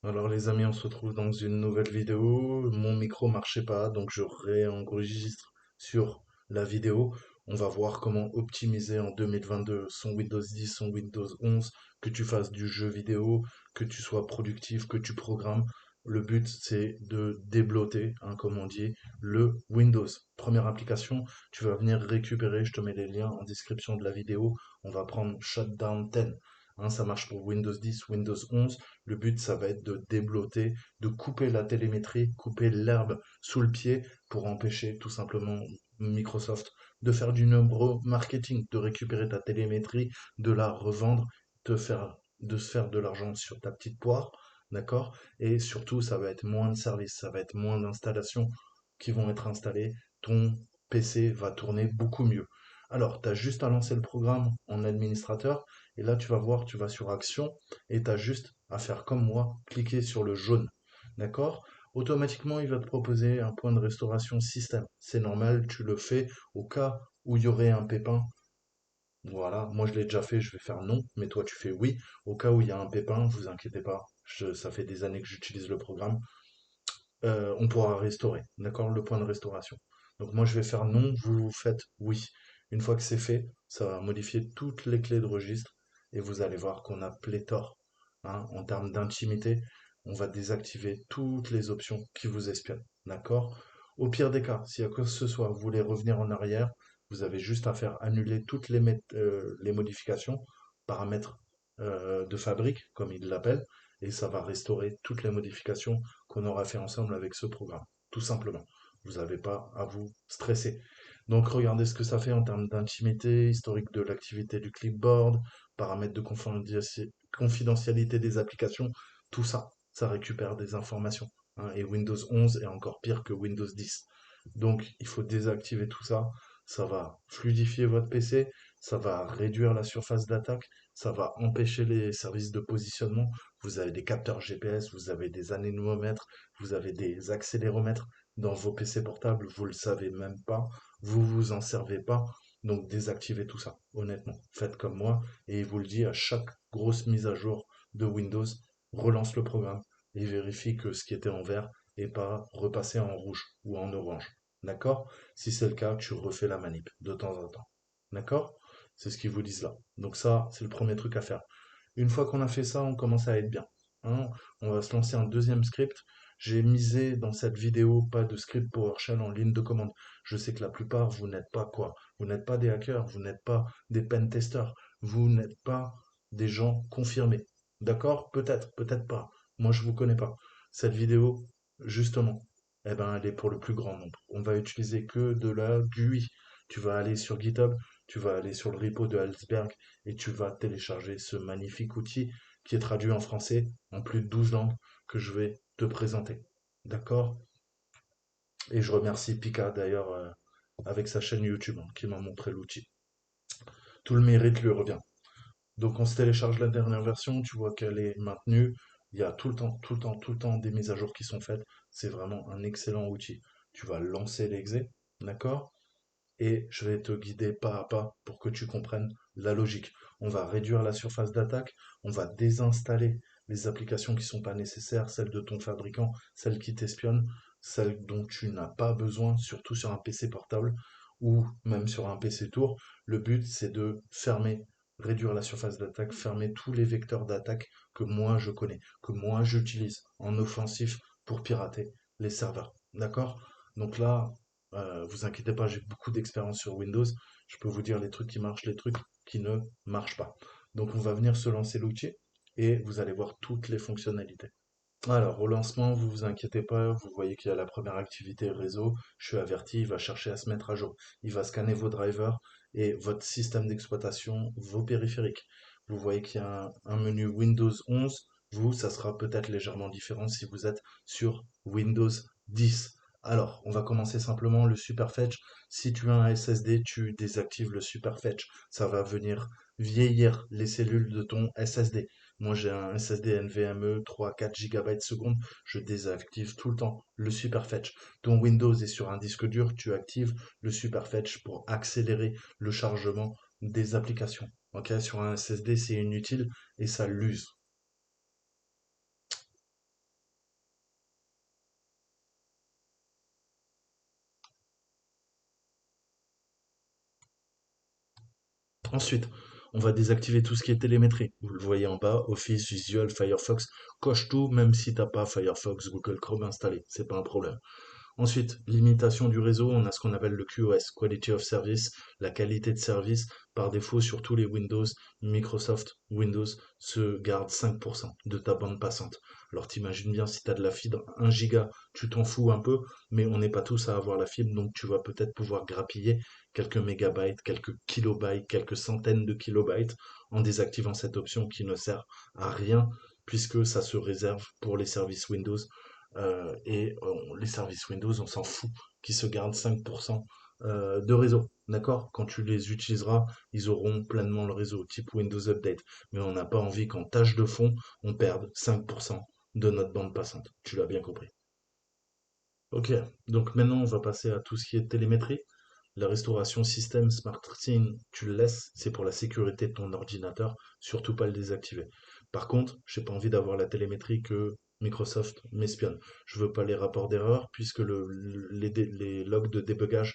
Alors les amis, on se retrouve dans une nouvelle vidéo. Mon micro marchait pas, donc je réenregistre sur la vidéo. On va voir comment optimiser en 2022 son Windows 10, son Windows 11, que tu fasses du jeu vidéo, que tu sois productif, que tu programmes. Le but, c'est de déblotter, hein, comme on dit, le Windows. Première application, tu vas venir récupérer, je te mets les liens en description de la vidéo. On va prendre Shutdown 10. Hein, ça marche pour Windows 10, Windows 11. Le but, ça va être de déblotter, de couper la télémétrie, couper l'herbe sous le pied pour empêcher tout simplement Microsoft de faire du marketing, de récupérer ta télémétrie, de la revendre, de se faire de l'argent sur ta petite poire, d'accord? Et surtout, ça va être moins de services, ça va être moins d'installations qui vont être installées. Ton PC va tourner beaucoup mieux. Alors, tu as juste à lancer le programme en administrateur et là, tu vas voir, tu vas sur Action et tu as juste à faire comme moi, cliquer sur le jaune. D'accord? Automatiquement, il va te proposer un point de restauration système. C'est normal, tu le fais au cas où il y aurait un pépin. Voilà, moi je l'ai déjà fait, je vais faire non, mais toi tu fais oui. Au cas où il y a un pépin, vous inquiétez pas, ça fait des années que j'utilise le programme. On pourra restaurer, d'accord? Le point de restauration. Donc moi je vais faire non, vous faites oui. Une fois que c'est fait, ça va modifier toutes les clés de registre et vous allez voir qu'on a pléthore, hein, en termes d'intimité. On va désactiver toutes les options qui vous espionnent, d'accord? Au pire des cas, si à quoi que ce soit vous voulez revenir en arrière, vous avez juste à faire annuler toutes les modifications, paramètres de fabrique, comme ils l'appellent, et ça va restaurer toutes les modifications qu'on aura fait ensemble avec ce programme, tout simplement. Vous n'avez pas à vous stresser. Donc regardez ce que ça fait en termes d'intimité, historique de l'activité du clipboard, paramètres de confidentialité des applications, tout ça, ça récupère des informations, hein. Et Windows 11 est encore pire que Windows 10. Donc il faut désactiver tout ça. Ça va fluidifier votre PC, ça va réduire la surface d'attaque, ça va empêcher les services de positionnement. Vous avez des capteurs GPS, vous avez des anémomètres, vous avez des accéléromètres dans vos PC portables, vous le savez même pas, vous vous en servez pas. Donc désactivez tout ça, honnêtement. Faites comme moi et il vous le dit à chaque grosse mise à jour de Windows, relance le programme et vérifie que ce qui était en vert n'est pas repassé en rouge ou en orange. D'accord? Si c'est le cas, tu refais la manip de temps en temps. D'accord? C'est ce qu'ils vous disent là. Donc ça, c'est le premier truc à faire. Une fois qu'on a fait ça, on commence à être bien, hein. On va se lancer un deuxième script. J'ai misé dans cette vidéo pas de script PowerShell en ligne de commande. Je sais que la plupart, vous n'êtes pas quoi? Vous n'êtes pas des hackers, vous n'êtes pas des pen testers, vous n'êtes pas des gens confirmés. D'accord? Peut-être, peut-être pas. Moi, je vous connais pas. Cette vidéo, justement, eh ben, elle est pour le plus grand nombre. On va utiliser que de la GUI. Tu vas aller sur GitHub, tu vas aller sur le repo de Halsberg et tu vas télécharger ce magnifique outil qui est traduit en français en plus de 12 langues que je vais te présenter. D'accord? Et je remercie Pika d'ailleurs avec sa chaîne YouTube, hein, qui m'a montré l'outil. Tout le mérite lui revient. Donc on se télécharge la dernière version, tu vois qu'elle est maintenue. Il y a tout le temps, tout le temps, tout le temps des mises à jour qui sont faites. C'est vraiment un excellent outil. Tu vas lancer l'exé, d'accord? Et je vais te guider pas à pas pour que tu comprennes la logique. On va réduire la surface d'attaque, on va désinstaller les applications qui ne sont pas nécessaires, celles de ton fabricant, celles qui t'espionnent, celles dont tu n'as pas besoin, surtout sur un PC portable ou même sur un PC tour. Le but, c'est de fermer, réduire la surface d'attaque, fermer tous les vecteurs d'attaque que moi je connais, que moi j'utilise en offensif pour pirater les serveurs. D'accord? Donc là, vous inquiétez pas, j'ai beaucoup d'expérience sur Windows. Je peux vous dire les trucs qui marchent, les trucs qui ne marchent pas. Donc on va venir se lancer l'outil et vous allez voir toutes les fonctionnalités. Alors, au lancement, vous vous inquiétez pas, vous voyez qu'il y a la première activité réseau. Je suis averti, il va chercher à se mettre à jour. Il va scanner vos drivers et votre système d'exploitation, vos périphériques. Vous voyez qu'il y a un menu Windows 11. Vous, ça sera peut-être légèrement différent si vous êtes sur Windows 10. Alors, on va commencer simplement le Superfetch. Si tu as un SSD, tu désactives le Superfetch. Ça va venir vieillir les cellules de ton SSD. Moi, j'ai un SSD NVMe 3-4 GB seconde. Je désactive tout le temps le Superfetch. Ton Windows est sur un disque dur, tu actives le Superfetch pour accélérer le chargement des applications. Ok, sur un SSD, c'est inutile et ça l'use. Ensuite, on va désactiver tout ce qui est télémétrie. Vous le voyez en bas, Office, Visual, Firefox, coche tout, même si t'as pas Firefox, Google Chrome installé, c'est pas un problème. Ensuite, limitation du réseau, on a ce qu'on appelle le QoS, Quality of Service, la qualité de service. Par défaut, sur tous les Windows, Microsoft Windows se garde 5% de ta bande passante. Alors t'imagines bien si tu as de la fibre 1 giga, tu t'en fous un peu, mais on n'est pas tous à avoir la fibre, donc tu vas peut-être pouvoir grappiller quelques mégabytes, quelques kilobytes, quelques centaines de kilobytes en désactivant cette option qui ne sert à rien puisque ça se réserve pour les services Windows les services Windows, on s'en fout, qui se gardent 5% de réseau. D'accord? Quand tu les utiliseras, ils auront pleinement le réseau, type Windows Update. Mais on n'a pas envie qu'en tâche de fond, on perde 5% de notre bande passante. Tu l'as bien compris. Ok, donc maintenant on va passer à tout ce qui est télémétrie. La restauration système Smart SIM, tu le laisses, c'est pour la sécurité de ton ordinateur, surtout pas le désactiver. Par contre, j'ai pas envie d'avoir la télémétrie que Microsoft m'espionne. Je veux pas les rapports d'erreur puisque les logs de débugage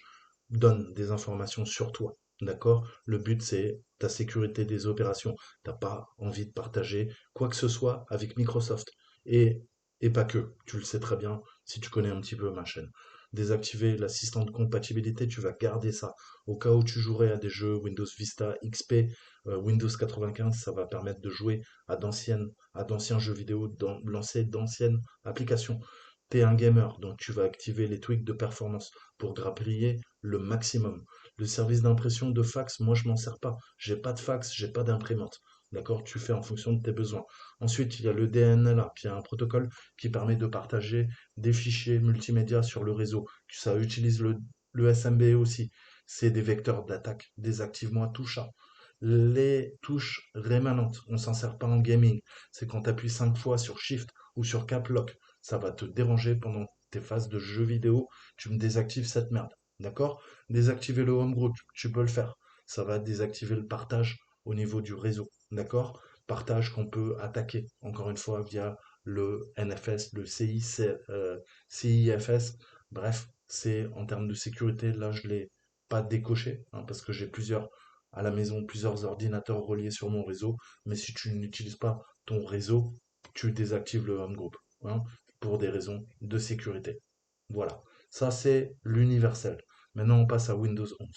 donnent des informations sur toi. D'accord? Le but c'est ta sécurité des opérations. T'as pas envie de partager quoi que ce soit avec Microsoft. Et, et pas que. Tu le sais très bien si tu connais un petit peu ma chaîne. Désactiver l'assistant de compatibilité, tu vas garder ça. Au cas où tu jouerais à des jeux Windows Vista, XP, Windows 95, ça va permettre de jouer à d'anciens jeux vidéo, lancer d'anciennes applications. T'es un gamer, donc tu vas activer les tweaks de performance pour grappiller le maximum. Le service d'impression de fax, moi je m'en sers pas. J'ai pas de fax, j'ai pas d'imprimante. D'accord? Tu fais en fonction de tes besoins. Ensuite, il y a le DNLA, qui est un protocole qui permet de partager des fichiers multimédia sur le réseau. Ça utilise le SMB aussi. C'est des vecteurs d'attaque. Désactive-moi tout ça. Les touches rémanentes, on s'en sert pas en gaming. C'est quand tu appuies 5 fois sur Shift ou sur Cap Lock. Ça va te déranger pendant tes phases de jeux vidéo. Tu me désactives cette merde. D'accord? Désactiver le home group, tu peux le faire. Ça va désactiver le partage au niveau du réseau. D'accord? Partage qu'on peut attaquer, encore une fois, via le NFS, le CIFS. Bref, c'est en termes de sécurité, là je ne l'ai pas décoché, hein, parce que j'ai plusieurs à la maison, plusieurs ordinateurs reliés sur mon réseau. Mais si tu n'utilises pas ton réseau, tu désactives le home group, hein, pour des raisons de sécurité. Voilà, ça c'est l'universel. Maintenant on passe à Windows 11,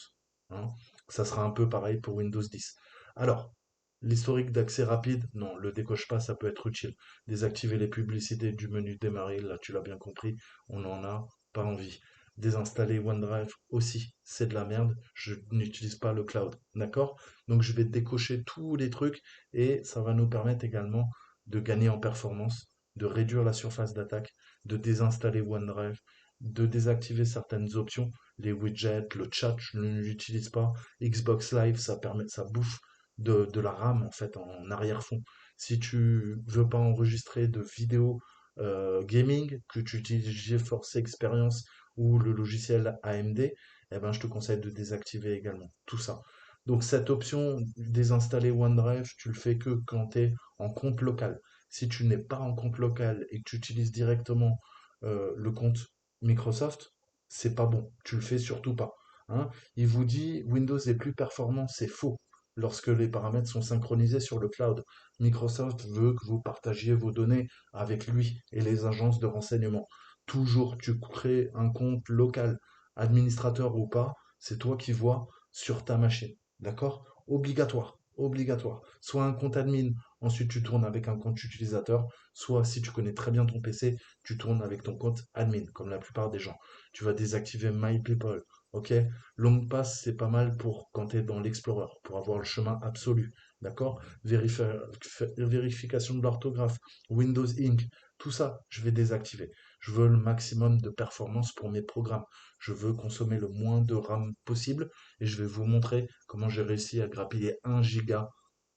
hein. Ça sera un peu pareil pour Windows 10. Alors, l'historique d'accès rapide, non, le décoche pas, ça peut être utile. Désactiver les publicités du menu démarrer, là tu l'as bien compris, on n'en a pas envie. Désinstaller OneDrive aussi, c'est de la merde, je n'utilise pas le cloud, d'accord? Donc je vais décocher tous les trucs et ça va nous permettre également de gagner en performance, de réduire la surface d'attaque, de désinstaller OneDrive, de désactiver certaines options, les widgets, le chat, je ne l'utilise pas, Xbox Live, ça permet, ça bouffe de la RAM en fait en arrière-fond. Si tu veux pas enregistrer de vidéos gaming, que tu utilises GeForce Experience ou le logiciel AMD, eh ben, je te conseille de désactiver également tout ça. Donc cette option désinstaller OneDrive, tu le fais que quand tu es en compte local. Si tu n'es pas en compte local et que tu utilises directement le compte Microsoft, c'est pas bon. Tu le fais surtout pas, hein. Il vous dit Windows est plus performant, c'est faux lorsque les paramètres sont synchronisés sur le cloud. Microsoft veut que vous partagiez vos données avec lui et les agences de renseignement. Toujours, tu crées un compte local, administrateur ou pas, c'est toi qui vois sur ta machine. D'accord? Obligatoire, obligatoire. Soit un compte admin, ensuite tu tournes avec un compte utilisateur, soit si tu connais très bien ton PC, tu tournes avec ton compte admin, comme la plupart des gens. Tu vas désactiver My People, ok? Long pass, c'est pas mal pour quand tu es dans l'Explorer, pour avoir le chemin absolu. D'accord? Vérification de l'orthographe, Windows Inc. Tout ça, je vais désactiver. Je veux le maximum de performance pour mes programmes. Je veux consommer le moins de RAM possible et je vais vous montrer comment j'ai réussi à grappiller 1 giga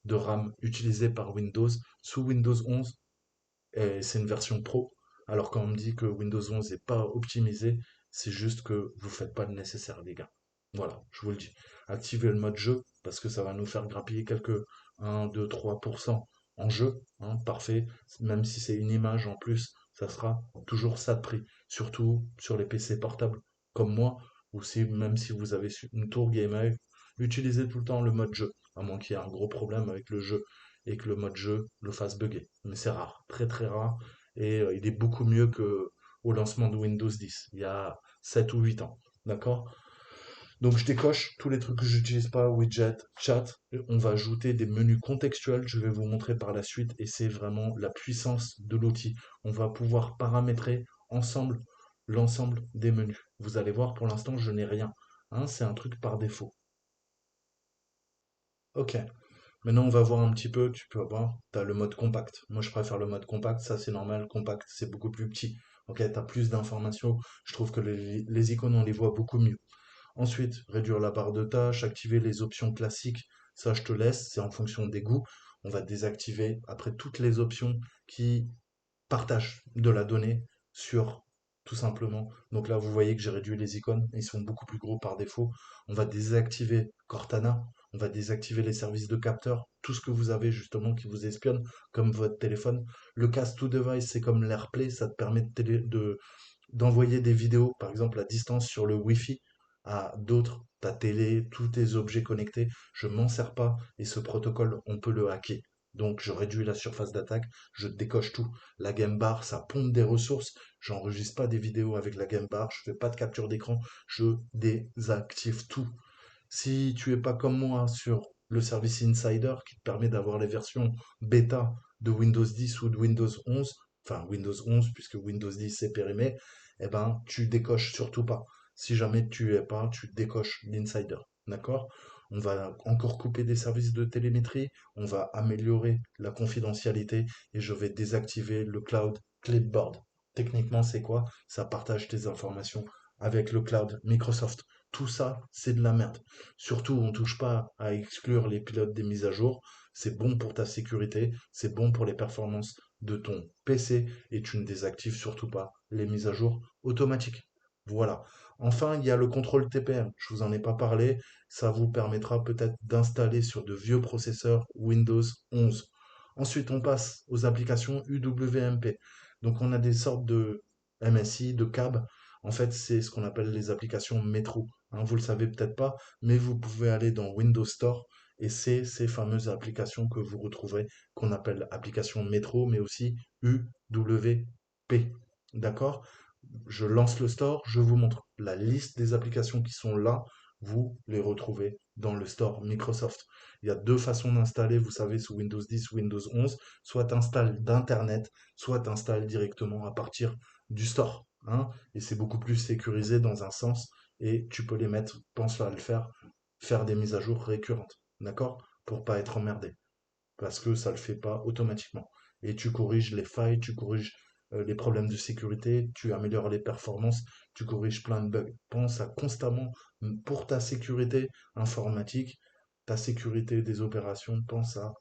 de RAM utilisé par Windows sous Windows 11 et c'est une version pro. Alors quand on me dit que Windows 11 n'est pas optimisé, c'est juste que vous faites pas le nécessaire, les gars. Voilà, je vous le dis. Activez le mode jeu, parce que ça va nous faire grappiller quelques 1, 2, 3% en jeu, hein, parfait. Même si c'est une image en plus, ça sera toujours ça de prix. Surtout sur les PC portables, comme moi, ou si, même si vous avez une tour gamer, utilisez tout le temps le mode jeu. à moins qu'il y ait un gros problème avec le jeu et que le mode jeu le fasse bugger. Mais c'est rare, très très rare, et il est beaucoup mieux que au lancement de Windows 10, il y a 7 ou 8 ans. D'accord? Donc je décoche tous les trucs que j'utilise pas, widget, chat. On va ajouter des menus contextuels, je vais vous montrer par la suite, et c'est vraiment la puissance de l'outil. On va pouvoir paramétrer ensemble l'ensemble des menus. Vous allez voir, pour l'instant, je n'ai rien. Hein, c'est un truc par défaut. Ok, maintenant on va voir un petit peu, tu peux voir, tu as le mode compact. Moi je préfère le mode compact, ça c'est normal, compact c'est beaucoup plus petit. Ok, tu as plus d'informations, je trouve que les icônes on les voit beaucoup mieux. Ensuite, réduire la barre de tâches, activer les options classiques, ça je te laisse, c'est en fonction des goûts. On va désactiver après toutes les options qui partagent de la donnée sur tout simplement. Donc là, vous voyez que j'ai réduit les icônes, ils sont beaucoup plus gros par défaut. On va désactiver Cortana, on va désactiver les services de capteurs, tout ce que vous avez justement qui vous espionne, comme votre téléphone. Le Cast to Device, c'est comme l'AirPlay, ça te permet d'envoyer des vidéos, par exemple à distance sur le Wi-Fi à d'autres, ta télé, tous tes objets connectés. Je m'en sers pas et ce protocole, on peut le hacker. Donc je réduis la surface d'attaque, je décoche tout. La Game Bar, ça pompe des ressources. J'enregistre pas des vidéos avec la Game Bar, je fais pas de capture d'écran, je désactive tout. Si tu es pas comme moi sur le service Insider qui te permet d'avoir les versions bêta de Windows 10 ou de Windows 11, enfin Windows 11 puisque Windows 10 est périmé, eh ben tu décoches surtout pas. Si jamais tu es pas, tu décoches l'Insider. D'accord? On va encore couper des services de télémétrie, on va améliorer la confidentialité et je vais désactiver le cloud clipboard. Techniquement, c'est quoi? Ça partage tes informations avec le cloud Microsoft. Tout ça, c'est de la merde. Surtout, on touche pas à exclure les pilotes des mises à jour. C'est bon pour ta sécurité, c'est bon pour les performances de ton PC et tu ne désactives surtout pas les mises à jour automatiques. Voilà. Enfin, il y a le contrôle TPM. Je vous en ai pas parlé. Ça vous permettra peut-être d'installer sur de vieux processeurs Windows 11. Ensuite, on passe aux applications UWMP. Donc, on a des sortes de MSI, de CAB. En fait, c'est ce qu'on appelle les applications métro. Hein, vous le savez peut-être pas, mais vous pouvez aller dans Windows Store et c'est ces fameuses applications que vous retrouverez, qu'on appelle applications métro, mais aussi UWP. D'accord? Je lance le store, je vous montre la liste des applications qui sont là. Vous les retrouvez dans le store Microsoft. Il y a deux façons d'installer, vous savez, sous Windows 10 ou Windows 11. Soit tu installes d'Internet, soit tu installes directement à partir du store. Hein, et c'est beaucoup plus sécurisé dans un sens et tu peux les mettre, pense à le faire, faire des mises à jour récurrentes, d'accord? Pour pas être emmerdé, parce que ça le fait pas automatiquement. Et tu corriges les failles, tu corriges les problèmes de sécurité, tu améliores les performances, tu corriges plein de bugs. Pense à constamment, pour ta sécurité informatique, ta sécurité des opérations, pense à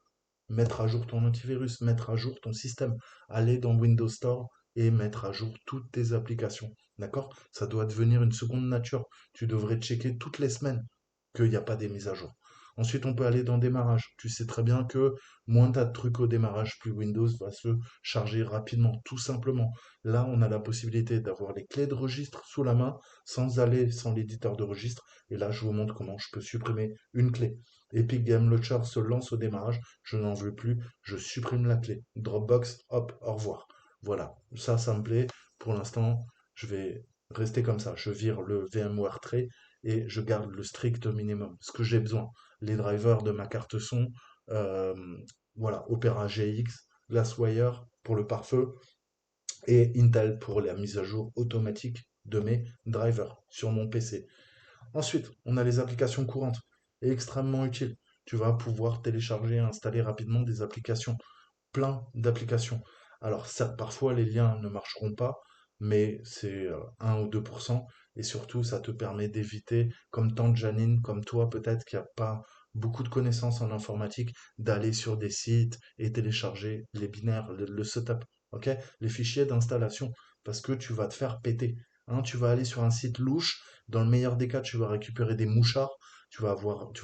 mettre à jour ton antivirus, mettre à jour ton système, aller dans Windows Store et mettre à jour toutes tes applications. D'accord? Ça doit devenir une seconde nature. Tu devrais checker toutes les semaines qu'il n'y a pas des mises à jour. Ensuite, on peut aller dans démarrage. Tu sais très bien que moins tu as de trucs au démarrage, plus Windows va se charger rapidement, tout simplement. Là, on a la possibilité d'avoir les clés de registre sous la main sans aller sans l'éditeur de registre. Et là, je vous montre comment je peux supprimer une clé. Epic Game Launcher se lance au démarrage, je n'en veux plus, je supprime la clé. Dropbox, hop, au revoir. Voilà, ça me plaît. Pour l'instant, je vais rester comme ça. Je vire le VMware tray et je garde le strict minimum, ce que j'ai besoin. Les drivers de ma carte son, euh, voilà, Opera GX, Glasswire pour le pare-feu et Intel pour la mise à jour automatique de mes drivers sur mon PC. Ensuite, on a les applications courantes et extrêmement utiles. Tu vas pouvoir télécharger et installer rapidement des applications, plein d'applications. Alors certes, parfois les liens ne marcheront pas, mais c'est 1 ou 2%. Et surtout, ça te permet d'éviter, comme tante Janine, comme toi peut-être, qui n'a pas beaucoup de connaissances en informatique, d'aller sur des sites et télécharger les binaires, le setup, ok? Les fichiers d'installation, parce que tu vas te faire péter. Hein, tu vas aller sur un site louche, dans le meilleur des cas, tu vas récupérer des mouchards, tu vas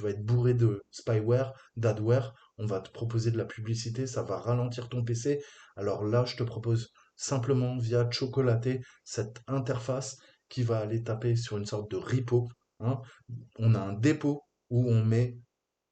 être bourré de spyware, d'adware, on va te proposer de la publicité, ça va ralentir ton PC. Alors là, je te propose simplement via Chocolaté cette interface qui va aller taper sur une sorte de repo. Hein. On a un dépôt où on met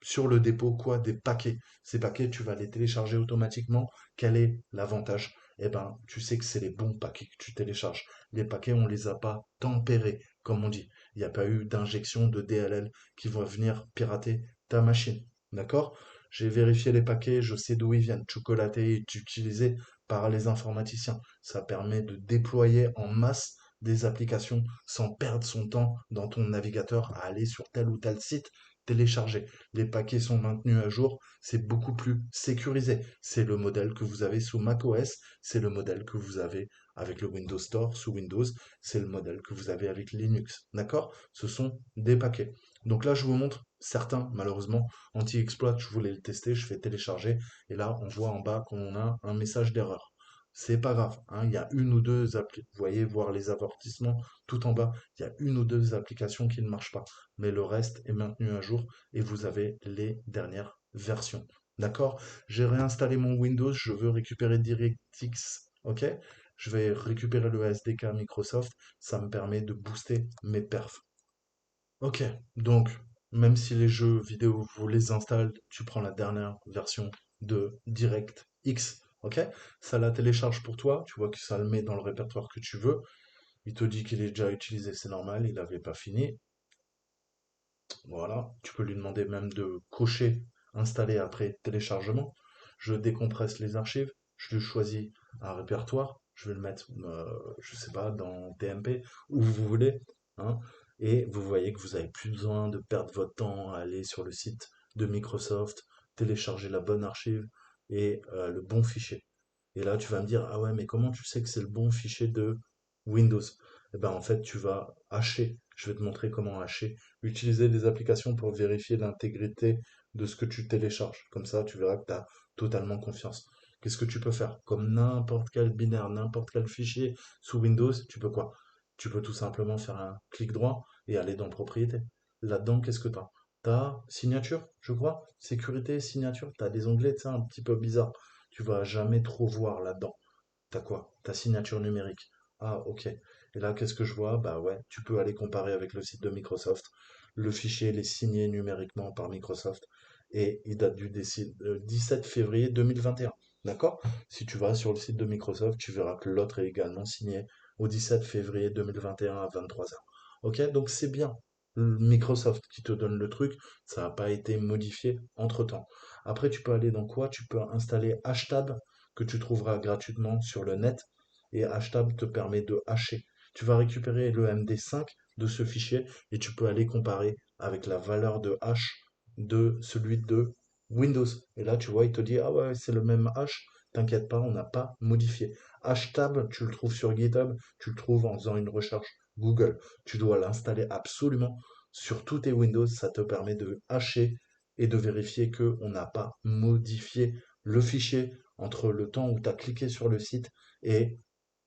sur le dépôt quoi? Des paquets. Ces paquets, tu vas les télécharger automatiquement. Quel est l'avantage? Eh ben, tu sais que c'est les bons paquets que tu télécharges. Les paquets, on les a pas tempérés, comme on dit. Il n'y a pas eu d'injection de DLL qui va venir pirater ta machine. D'accord? J'ai vérifié les paquets, je sais d'où ils viennent, chocolatés et utilisés par les informaticiens. Ça permet de déployer en masse des applications sans perdre son temps dans ton navigateur à aller sur tel ou tel site télécharger. Les paquets sont maintenus à jour, c'est beaucoup plus sécurisé. C'est le modèle que vous avez sous macOS, c'est le modèle que vous avez avec le Windows Store sous Windows, c'est le modèle que vous avez avec Linux. D'accord? Ce sont des paquets. Donc là, je vous montre certains, malheureusement, anti-exploit, je voulais le tester, je fais télécharger, et là, on voit en bas qu'on a un message d'erreur. C'est pas grave, hein, il y a une ou deux applis, vous voyez, voir les avertissements tout en bas, il y a une ou deux applications qui ne marchent pas, mais le reste est maintenu à jour et vous avez les dernières versions. D'accord? J'ai réinstallé mon Windows, je veux récupérer DirectX, ok? Je vais récupérer le SDK Microsoft, ça me permet de booster mes perfs. Ok, donc même si les jeux vidéo vous les installez, tu prends la dernière version de DirectX, ok? Ça la télécharge pour toi, tu vois que ça le met dans le répertoire que tu veux. Il te dit qu'il est déjà utilisé, c'est normal, il n'avait pas fini. Voilà, tu peux lui demander même de cocher installer après téléchargement. Je décompresse les archives, je lui choisis un répertoire, je vais le mettre, je sais pas, dans TMP, où vous voulez, hein, et vous voyez que vous n'avez plus besoin de perdre votre temps à aller sur le site de Microsoft, télécharger la bonne archive et le bon fichier. Et là, tu vas me dire, ah ouais, mais comment tu sais que c'est le bon fichier de Windows? Eh ben, en fait, tu vas hacher. Je vais te montrer comment hacher. Utiliser des applications pour vérifier l'intégrité de ce que tu télécharges. Comme ça, tu verras que tu as totalement confiance. Qu'est-ce que tu peux faire? Comme n'importe quel binaire, n'importe quel fichier sous Windows, tu peux quoi? Tu peux tout simplement faire un clic droit et aller dans Propriétés. Là-dedans, qu'est-ce que tu as? Tu as signature, je crois. Sécurité, signature. Tu as des onglets, tu sais, un petit peu bizarres. Tu vas jamais trop voir là-dedans. T'as quoi? Ta signature numérique. Ah, ok. Et là, qu'est-ce que je vois? Bah ouais, tu peux aller comparer avec le site de Microsoft. Le fichier, il est signé numériquement par Microsoft et il date du 17 février 2021. D'accord? Si tu vas sur le site de Microsoft, tu verras que l'autre est également signé au 17 février 2021 à 23 heures. Ok? Donc c'est bien. Microsoft qui te donne le truc, ça n'a pas été modifié entre-temps. Après, tu peux aller dans quoi? Tu peux installer Hashtab que tu trouveras gratuitement sur le net et Hashtab te permet de hacher. Tu vas récupérer le MD5 de ce fichier et tu peux aller comparer avec la valeur de hash de celui de Windows. Et là, tu vois, il te dit, ah ouais, c'est le même hash, t'inquiète pas, on n'a pas modifié. Hashtab, tu le trouves sur GitHub, tu le trouves en faisant une recherche Google. Tu dois l'installer absolument sur tous tes Windows, ça te permet de hacher et de vérifier que on n'a pas modifié le fichier entre le temps où tu as cliqué sur le site et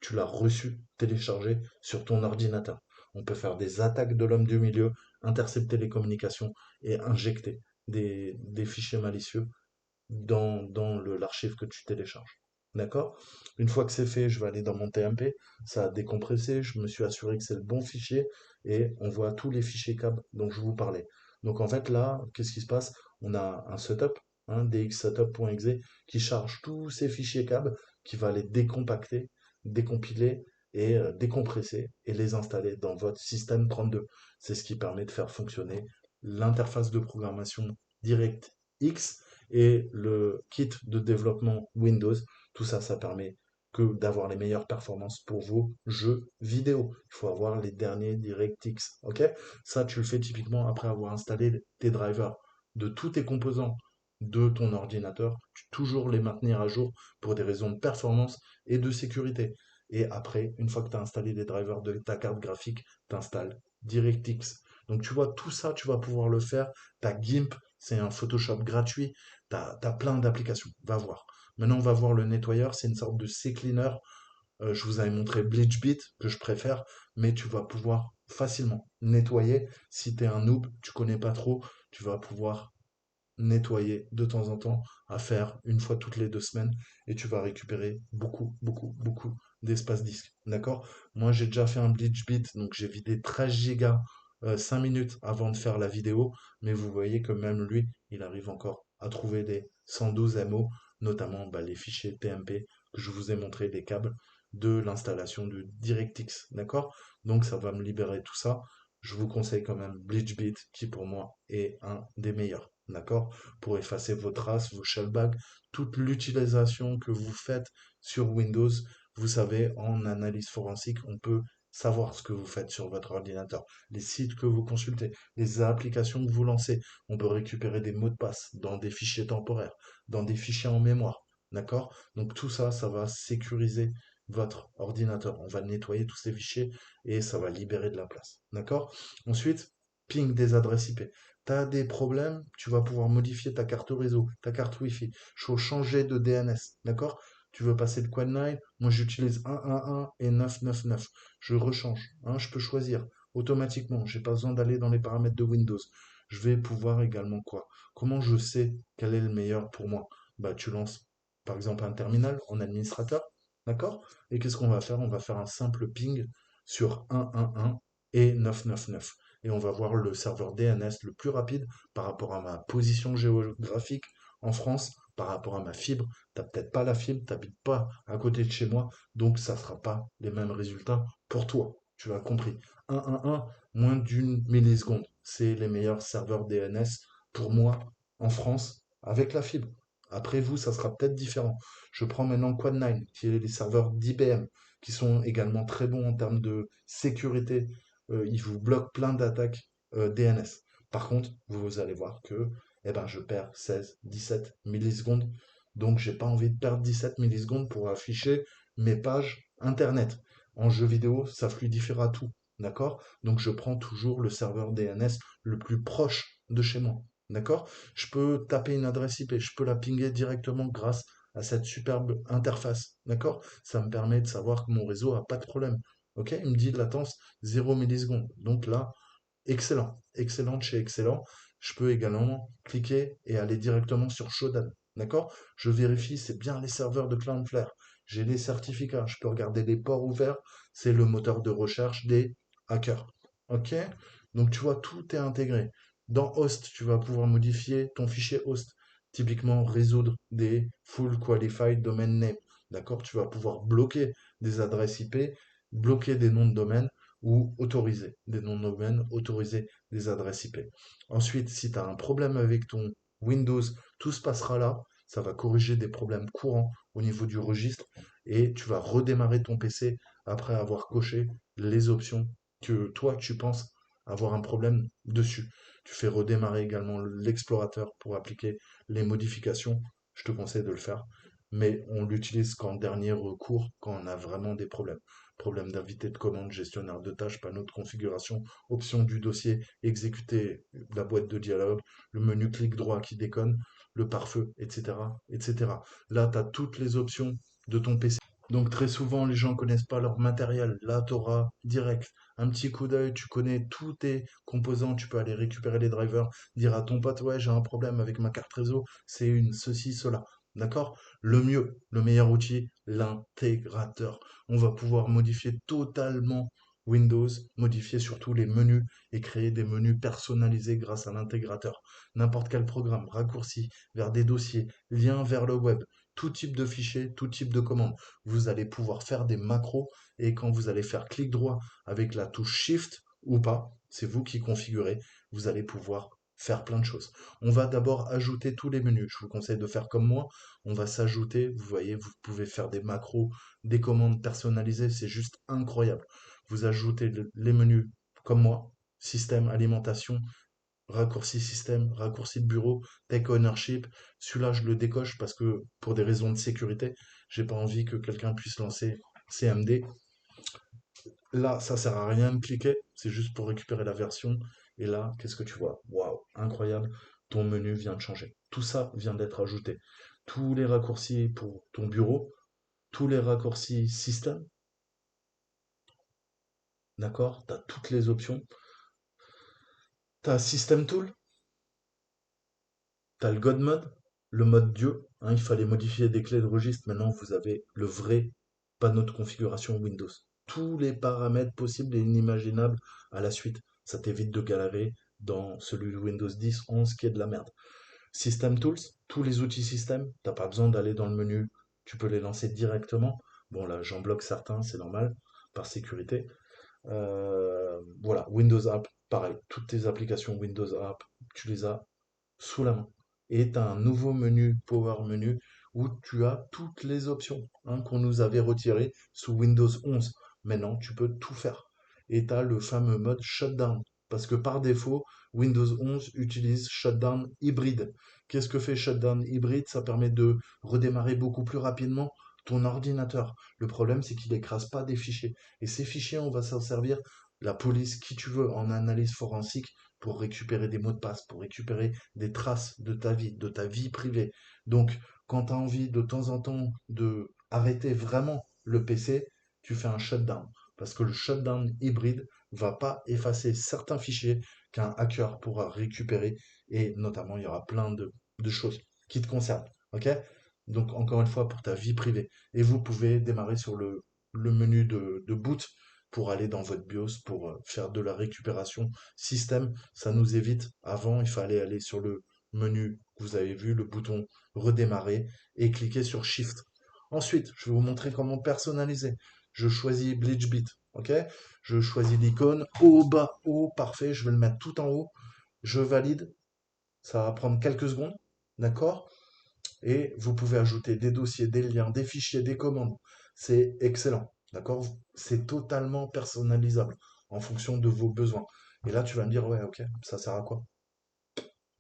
tu l'as reçu téléchargé sur ton ordinateur. On peut faire des attaques de l'homme du milieu, intercepter les communications et injecter des fichiers malicieux dans l'archive que tu télécharges. D'accord? Une fois que c'est fait, je vais aller dans mon TMP, ça a décompressé, je me suis assuré que c'est le bon fichier et on voit tous les fichiers CAB dont je vous parlais. Donc en fait là, qu'est-ce qui se passe? On a un setup, dxsetup.exe, qui charge tous ces fichiers CAB, qui va les décompacter, décompiler et décompresser et les installer dans votre système 32. C'est ce qui permet de faire fonctionner l'interface de programmation DirectX et le kit de développement Windows. Tout ça, ça permet que d'avoir les meilleures performances pour vos jeux vidéo. Il faut avoir les derniers DirectX. Ok? Ça, tu le fais typiquement après avoir installé tes drivers de tous tes composants de ton ordinateur, toujours les maintenir à jour pour des raisons de performance et de sécurité. Et après, une fois que tu as installé les drivers de ta carte graphique, tu installes DirectX. Donc tu vois, tout ça, tu vas pouvoir le faire. Ta GIMP, c'est un Photoshop gratuit. Tu as plein d'applications. Va voir. Maintenant, on va voir le nettoyeur. C'est une sorte de CCleaner. Je vous avais montré BleachBit, que je préfère, mais tu vas pouvoir facilement nettoyer. Si tu es un noob, tu connais pas trop, tu vas pouvoir nettoyer de temps en temps, à faire une fois toutes les 2 semaines, et tu vas récupérer beaucoup, beaucoup, beaucoup d'espace disque. D'accord? Moi, j'ai déjà fait un bleach bit, donc j'ai vidé 13 gigas 5 minutes avant de faire la vidéo, mais vous voyez que même lui, il arrive encore à trouver des 112 MO, notamment bah, les fichiers TMP que je vous ai montré, des câbles de l'installation de DirectX, d'accord? Donc ça va me libérer tout ça. Je vous conseille quand même BleachBit, qui pour moi est un des meilleurs, d'accord? Pour effacer vos traces, vos shellbags, toute l'utilisation que vous faites sur Windows. Vous savez, en analyse forensique, on peut savoir ce que vous faites sur votre ordinateur, les sites que vous consultez, les applications que vous lancez. On peut récupérer des mots de passe dans des fichiers temporaires, dans des fichiers en mémoire. D'accord? Donc tout ça, ça va sécuriser votre ordinateur. On va nettoyer tous ces fichiers et ça va libérer de la place. D'accord? Ensuite, ping des adresses IP. Tu as des problèmes, tu vas pouvoir modifier ta carte réseau, ta carte Wi-Fi. Il faut changer de DNS. D'accord? Tu veux passer de Quad 9? Moi, j'utilise 111 et 999. Je rechange. Hein, je peux choisir automatiquement. J'ai pas besoin d'aller dans les paramètres de Windows. Je vais pouvoir également quoi? Comment je sais quel est le meilleur pour moi? Bah, tu lances par exemple un terminal en administrateur, d'accord? Et qu'est-ce qu'on va faire? On va faire un simple ping sur 111 et 999. Et on va voir le serveur DNS le plus rapide par rapport à ma position géographique en France, par rapport à ma fibre. T'as peut-être pas la fibre, t'habites pas à côté de chez moi, donc ça sera pas les mêmes résultats pour toi. Tu as compris. 111, moins d'une milliseconde. C'est les meilleurs serveurs DNS pour moi en France avec la fibre. Après vous, ça sera peut-être différent. Je prends maintenant Quad9, qui est les serveurs d'IBM, qui sont également très bons en termes de sécurité. Ils vous bloquent plein d'attaques DNS. Par contre, vous allez voir que eh ben, je perds 16, 17 millisecondes. Donc, j'ai pas envie de perdre 17 millisecondes pour afficher mes pages Internet. En jeu vidéo, ça fluidifiera tout. D'accord? Donc, je prends toujours le serveur DNS le plus proche de chez moi. D'accord? Je peux taper une adresse IP, je peux la pinguer directement grâce à cette superbe interface. D'accord? Ça me permet de savoir que mon réseau a pas de problème. Ok? Il me dit de latence 0 millisecondes. Donc là, excellent. Excellent de chez excellent. Je peux également cliquer et aller directement sur Shodan. D'accord? Je vérifie, c'est bien les serveurs de Cloudflare. J'ai les certificats. Je peux regarder les ports ouverts. C'est le moteur de recherche des hackers. Ok? Donc tu vois, tout est intégré. Dans Host, tu vas pouvoir modifier ton fichier host. Typiquement, résoudre des full qualified domain name. D'accord? Tu vas pouvoir bloquer des adresses IP, bloquer des noms de domaine ou autoriser des noms de domaine, autoriser des adresses IP. Ensuite, si tu as un problème avec ton Windows, tout se passera là. Ça va corriger des problèmes courants au niveau du registre et tu vas redémarrer ton PC après avoir coché les options que toi tu penses avoir un problème dessus. Tu fais redémarrer également l'explorateur pour appliquer les modifications. Je te conseille de le faire, mais on l'utilise qu'en dernier recours quand on a vraiment des problèmes. Problème d'invité de commande, gestionnaire de tâches, panneau de configuration, option du dossier, exécuter la boîte de dialogue, le menu clic droit qui déconne, le pare-feu, etc., etc. Là, tu as toutes les options de ton PC. Donc très souvent, les gens connaissent pas leur matériel. Là, tu auras direct un petit coup d'œil, tu connais tous tes composants, tu peux aller récupérer les drivers, dire à ton pote, ouais, j'ai un problème avec ma carte réseau, c'est une ceci, cela. D'accord? Le mieux, le meilleur outil, l'intégrateur. On va pouvoir modifier totalement Windows, modifier surtout les menus et créer des menus personnalisés grâce à l'intégrateur. N'importe quel programme, raccourci vers des dossiers, lien vers le web, tout type de fichier, tout type de commande. Vous allez pouvoir faire des macros et quand vous allez faire clic droit avec la touche Shift ou pas, c'est vous qui configurez, vous allez pouvoir faire plein de choses. On va d'abord ajouter tous les menus. Je vous conseille de faire comme moi. On va s'ajouter, vous voyez, vous pouvez faire des macros, des commandes personnalisées, c'est juste incroyable. Vous ajoutez les menus comme moi, système, alimentation, raccourci système, raccourci de bureau, Tech Ownership. Celui-là, je le décoche parce que pour des raisons de sécurité, j'ai pas envie que quelqu'un puisse lancer CMD. Là, ça sert à rien de cliquer, c'est juste pour récupérer la version. Et là, qu'est-ce que tu vois? Waouh, incroyable, ton menu vient de changer. Tout ça vient d'être ajouté. Tous les raccourcis pour ton bureau, tous les raccourcis système, d'accord? Tu as toutes les options. Tu as System Tool, tu as le God Mode, le mode Dieu. Hein, il fallait modifier des clés de registre. Maintenant, vous avez le vrai panneau de configuration Windows. Tous les paramètres possibles et inimaginables à la suite. Ça t'évite de galérer dans celui de Windows 10, 11 qui est de la merde. System Tools, tous les outils système, t'as pas besoin d'aller dans le menu, tu peux les lancer directement. Bon là, j'en bloque certains, c'est normal, par sécurité. Voilà, Windows App, pareil, toutes tes applications Windows App, tu les as sous la main. Et tu as un nouveau menu, Power Menu, où tu as toutes les options qu'on nous avait retirées sous Windows 11. Maintenant, tu peux tout faire. Et tu as le fameux mode Shutdown. Parce que par défaut, Windows 11 utilise Shutdown hybride. Qu'est-ce que fait Shutdown hybride? Ça permet de redémarrer beaucoup plus rapidement ton ordinateur. Le problème, c'est qu'il n'écrase pas des fichiers. Et ces fichiers, on va s'en servir, la police, qui tu veux, en analyse forensique, pour récupérer des mots de passe, pour récupérer des traces de ta vie privée. Donc, quand tu as envie de temps en temps de arrêter vraiment le PC, tu fais un shutdown. Parce que le shutdown hybride va pas effacer certains fichiers qu'un hacker pourra récupérer. Et notamment, il y aura plein de choses qui te concernent. OK? Donc, encore une fois, pour ta vie privée. Et vous pouvez démarrer sur le menu de boot pour aller dans votre BIOS, pour faire de la récupération système. Ça nous évite. Avant, il fallait aller sur le menu que vous avez vu, le bouton redémarrer et cliquer sur Shift. Ensuite, je vais vous montrer comment personnaliser. Je choisis BleachBit, ok? Je choisis l'icône haut, bas, haut, parfait. Je vais le mettre tout en haut. Je valide. Ça va prendre quelques secondes, d'accord? Et vous pouvez ajouter des dossiers, des liens, des fichiers, des commandes. C'est excellent, d'accord? C'est totalement personnalisable en fonction de vos besoins. Et là, tu vas me dire, ouais, ok, ça sert à quoi?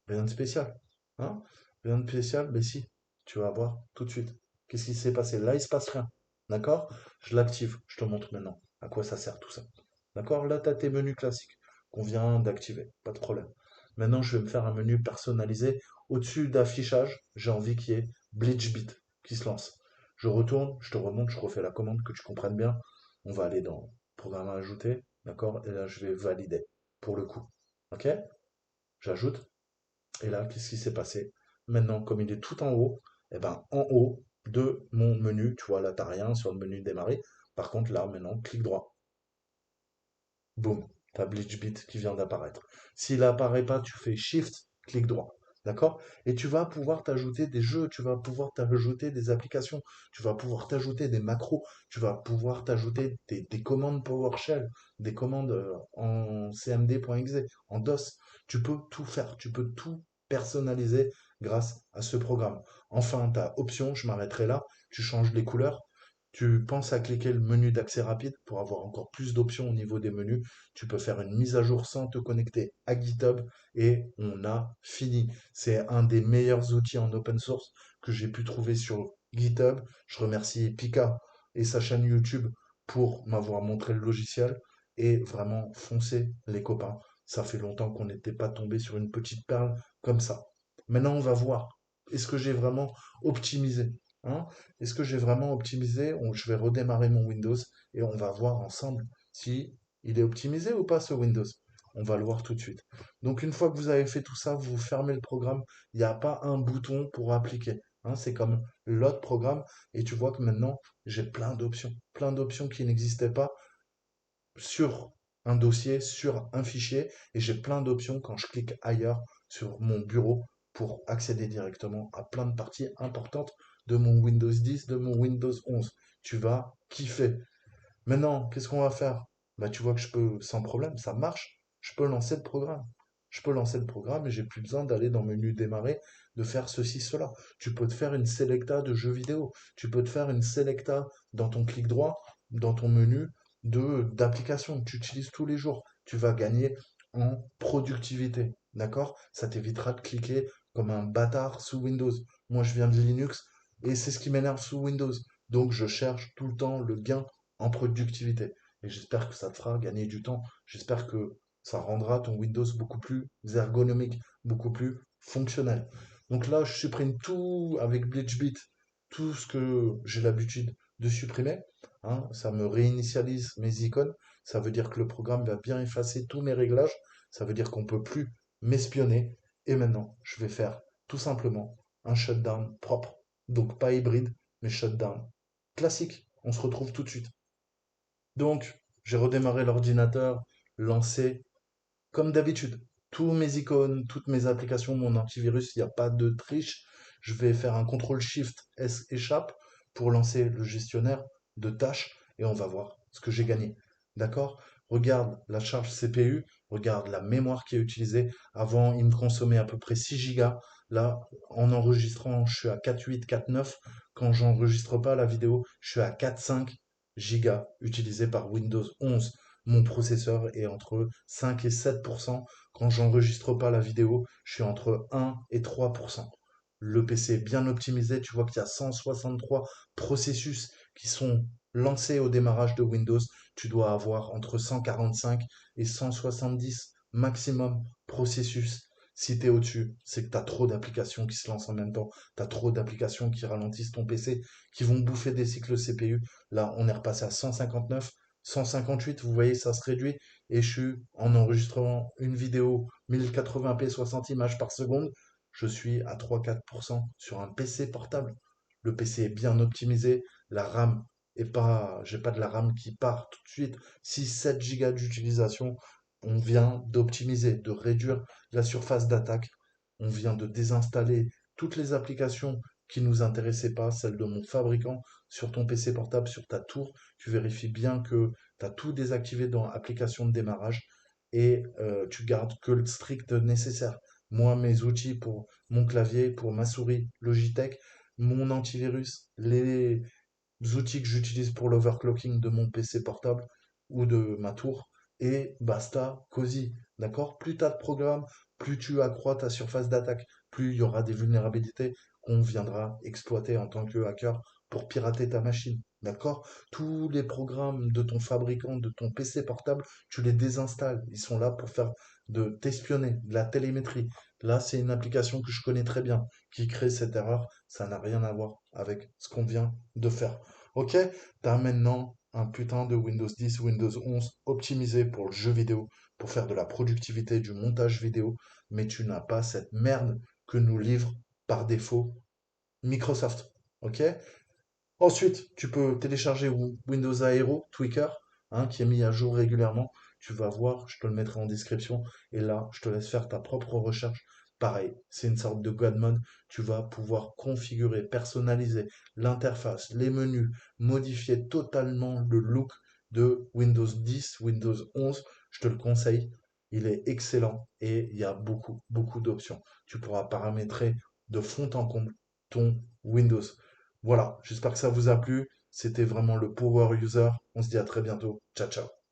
Rien de spécial, hein? Rien de spécial, mais si, tu vas voir tout de suite. Qu'est-ce qui s'est passé? Là, il se passe rien, d'accord? Je l'active, je te montre maintenant à quoi ça sert tout ça. D'accord? Là, tu as tes menus classiques qu'on vient d'activer, pas de problème. Maintenant, je vais me faire un menu personnalisé. Au-dessus d'affichage, j'ai envie qu'il y ait BleachBit qui se lance. Je retourne, je te remonte, je refais la commande, que tu comprennes bien. On va aller dans Programme à ajouter, d'accord? Et là, je vais valider pour le coup. Ok? J'ajoute. Et là, qu'est-ce qui s'est passé? Maintenant, comme il est tout en haut, eh ben, en haut de mon menu, tu vois, là, t'as rien sur le menu démarrer. Par contre, là, maintenant, clic droit. Boum, t'as BleachBit qui vient d'apparaître. S'il n'apparaît pas, tu fais Shift, clic droit. D'accord? Et tu vas pouvoir t'ajouter des jeux, tu vas pouvoir t'ajouter des applications, tu vas pouvoir t'ajouter des macros, tu vas pouvoir t'ajouter des commandes PowerShell, des commandes en cmd.exe, en DOS. Tu peux tout faire, tu peux tout personnaliser grâce à ce programme. Enfin, ta option, je m'arrêterai là, tu changes les couleurs. Tu penses à cliquer le menu d'accès rapide pour avoir encore plus d'options au niveau des menus. Tu peux faire une mise à jour sans te connecter à GitHub et on a fini. C'est un des meilleurs outils en open source que j'ai pu trouver sur GitHub. Je remercie Pika et sa chaîne YouTube pour m'avoir montré le logiciel et vraiment foncez les copains. Ça fait longtemps qu'on n'était pas tombé sur une petite perle comme ça. Maintenant, on va voir. Est-ce que j'ai vraiment optimisé, hein? Est-ce que j'ai vraiment optimisé? Je vais redémarrer mon Windows et on va voir ensemble si il est optimisé ou pas ce Windows. On va le voir tout de suite. Donc une fois que vous avez fait tout ça, vous fermez le programme. Il n'y a pas un bouton pour appliquer, hein. C'est comme l'autre programme et tu vois que maintenant j'ai plein d'options qui n'existaient pas sur un dossier, sur un fichier, et j'ai plein d'options quand je clique ailleurs sur mon bureau pour accéder directement à plein de parties importantes de mon Windows 10, de mon Windows 11. Tu vas kiffer. Maintenant, qu'est-ce qu'on va faire? Bah, tu vois que je peux, sans problème, ça marche. Je peux lancer le programme. Je peux lancer le programme et j'ai plus besoin d'aller dans le menu démarrer, de faire ceci, cela. Tu peux te faire une selecta de jeux vidéo. Tu peux te faire une selecta dans ton clic droit, dans ton menu d'applications que tu utilises tous les jours. Tu vas gagner en productivité. D'accord? Ça t'évitera de cliquer comme un bâtard sous Windows. Moi, je viens de Linux et c'est ce qui m'énerve sous Windows. Donc, je cherche tout le temps le gain en productivité. Et j'espère que ça te fera gagner du temps. J'espère que ça rendra ton Windows beaucoup plus ergonomique, beaucoup plus fonctionnel. Donc là, je supprime tout avec BleachBit, tout ce que j'ai l'habitude de supprimer, hein. Ça me réinitialise mes icônes. Ça veut dire que le programme va bien effacer tous mes réglages. Ça veut dire qu'on ne peut plus m'espionner. Et maintenant, je vais faire tout simplement un shutdown propre. Donc pas hybride, mais shutdown classique. On se retrouve tout de suite. Donc, j'ai redémarré l'ordinateur, lancé comme d'habitude. tous mes icônes, toutes mes applications, mon antivirus, il n'y a pas de triche. Je vais faire un contrôle Shift S échappe pour lancer le gestionnaire de tâches et on va voir ce que j'ai gagné. D'accord? Regarde la charge CPU, regarde la mémoire qui est utilisée. Avant, il me consommait à peu près 6 gigas. Là, en enregistrant, je suis à 4,8, 4,9. Quand j'enregistre pas la vidéo, je suis à 4,5 gigas utilisés par Windows 11. Mon processeur est entre 5 et 7%. Quand j'enregistre pas la vidéo, je suis entre 1 et 3%. Le PC est bien optimisé. Tu vois qu'il y a 163 processus qui sont lancés au démarrage de Windows. Tu dois avoir entre 145 et 170 maximum processus. Si tu es au-dessus, c'est que tu as trop d'applications qui se lancent en même temps. Tu as trop d'applications qui ralentissent ton PC, qui vont bouffer des cycles CPU. Là, on est repassé à 159, 158. Vous voyez, ça se réduit. Et je suis en enregistrant une vidéo 1080p 60 images par seconde. Je suis à 3-4% sur un PC portable. Le PC est bien optimisé. La RAM est pas, j'ai pas de la RAM qui part tout de suite. 6-7 gigas d'utilisation. On vient d'optimiser, de réduire la surface d'attaque. On vient de désinstaller toutes les applications qui nous intéressaient pas, celles de mon fabricant, sur ton PC portable, sur ta tour. Tu vérifies bien que tu as tout désactivé dans application de démarrage et tu gardes que le strict nécessaire. Moi, mes outils pour mon clavier, pour ma souris Logitech, mon antivirus, les outils que j'utilise pour l'overclocking de mon PC portable ou de ma tour, et basta, cosy. D'accord? Plus tu as de programmes, plus tu accrois ta surface d'attaque, plus il y aura des vulnérabilités qu'on viendra exploiter en tant que hacker pour pirater ta machine. D'accord? Tous les programmes de ton fabricant, de ton PC portable, tu les désinstalles. Ils sont là pour faire de t'espionner, de la télémétrie. Là, c'est une application que je connais très bien qui crée cette erreur. Ça n'a rien à voir avec ce qu'on vient de faire. Ok? T'as maintenant un putain de Windows 10, Windows 11 optimisé pour le jeu vidéo, pour faire de la productivité, du montage vidéo, mais tu n'as pas cette merde que nous livre par défaut Microsoft. Ok? Ensuite, tu peux télécharger Windows Aero Tweaker, hein, qui est mis à jour régulièrement. Tu vas voir, je te le mettrai en description. Et là, je te laisse faire ta propre recherche. Pareil, c'est une sorte de God mode. Tu vas pouvoir configurer, personnaliser l'interface, les menus, modifier totalement le look de Windows 10, Windows 11. Je te le conseille. Il est excellent et il y a beaucoup, beaucoup d'options. Tu pourras paramétrer de fond en comble ton Windows. Voilà, j'espère que ça vous a plu. C'était vraiment le Power User. On se dit à très bientôt. Ciao, ciao.